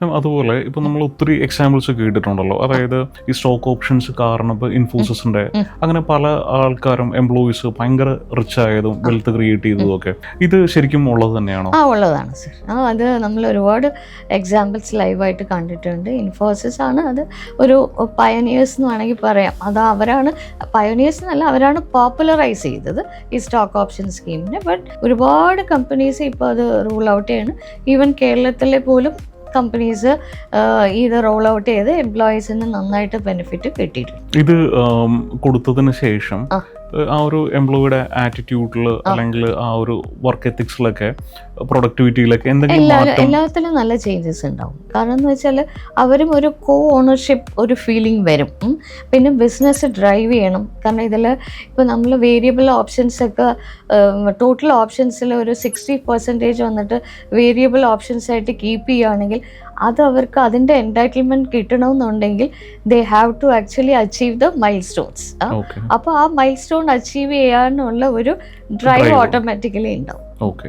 അതുപോലെ ഇപ്പൊ നമ്മൾ ഒത്തിരി എക്സാമ്പിൾസ് കേട്ടിട്ടുണ്ടല്ലോ, അതായത് ഈ സ്റ്റോക്ക് ഓപ്ഷൻസ് കാരണം ഇപ്പൊ ഇൻഫോസിസിന്റെ അങ്ങനെ പല ആൾക്കാരും എംപ്ലോയീസ് ഭയങ്കര റിച്ച് ആയതും വെൽത്ത് ക്രിയേറ്റ് ചെയ്തതും ഒക്കെ, ഇത് ശരിക്കും ഉള്ളത് തന്നെയാണോ? ഉള്ളതാണ് സർ. അത് നമ്മൾ ഒരുപാട് എക്സാമ്പിൾസ് ലൈവായിട്ട് കണ്ടിട്ടുണ്ട്. ഇൻഫോസിസ് ആണ് അത് ഒരു പയനിയേഴ്സ് എന്ന് വേണമെങ്കിൽ പറയാം. അത് അവരാണ് പയനിയേഴ്സ് എന്നല്ല, അവരാണ് പോപ്പുലറൈസ് ചെയ്തത് ഈ സ്റ്റോക്ക് ഓപ്ഷൻ സ്കീമിനെ. ബട്ട് ഒരുപാട് കമ്പനീസ് ഇപ്പോൾ അത് റൂൾ ഔട്ട് ചെയ്യാണ്. ഈവൻ കേരളത്തിലെ പോലും കമ്പനീസ് ഇത് റോൾ ഔട്ട് ചെയ്ത് എംപ്ലോയീസിന് നന്നായിട്ട് ബെനിഫിറ്റ് കിട്ടിയിട്ടുണ്ട്. ഇത് കൊടുത്തതിന് ശേഷം ആ ഒരു എംപ്ലോയിയുടെ ആറ്റിറ്റ്യൂഡിൽ അല്ലെങ്കിൽ ആ ഒരു വർക്ക് എത്തിക്സിലൊക്കെ പ്രൊഡക്ടിവിറ്റിയിലൊക്കെ എന്തെങ്കിലും എല്ലാത്തിലും നല്ല ചേഞ്ചസ് ഉണ്ടാവും. കാരണം എന്ന് വെച്ചാൽ അവരും ഒരു കോ ഓണർഷിപ്പ് ഒരു ഫീലിംഗ് വരും. പിന്നെ ബിസിനസ് ഡ്രൈവ് ചെയ്യണം. കാരണം ഇതിൽ ഇപ്പോൾ നമ്മൾ വേരിയബിൾ ഓപ്ഷൻസ് ഒക്കെ ടോട്ടൽ ഓപ്ഷൻസിൽ ഒരു 60% വന്നിട്ട് വേരിയബിൾ ഓപ്ഷൻസ് ആയിട്ട് കീപ്പ് ചെയ്യുകയാണെങ്കിൽ അത് അവർക്ക് അതിൻ്റെ എൻടൈറ്റിൽമെൻറ്റ് കിട്ടണമെന്നുണ്ടെങ്കിൽ they have to actually achieve the mile stones. അപ്പോൾ ആ മൈൽ സ്റ്റോൺ അച്ചീവ് ചെയ്യാനുള്ള ഒരു ഡ്രൈവ് ഓട്ടോമാറ്റിക്കലി ഉണ്ടാവും. ഓക്കെ.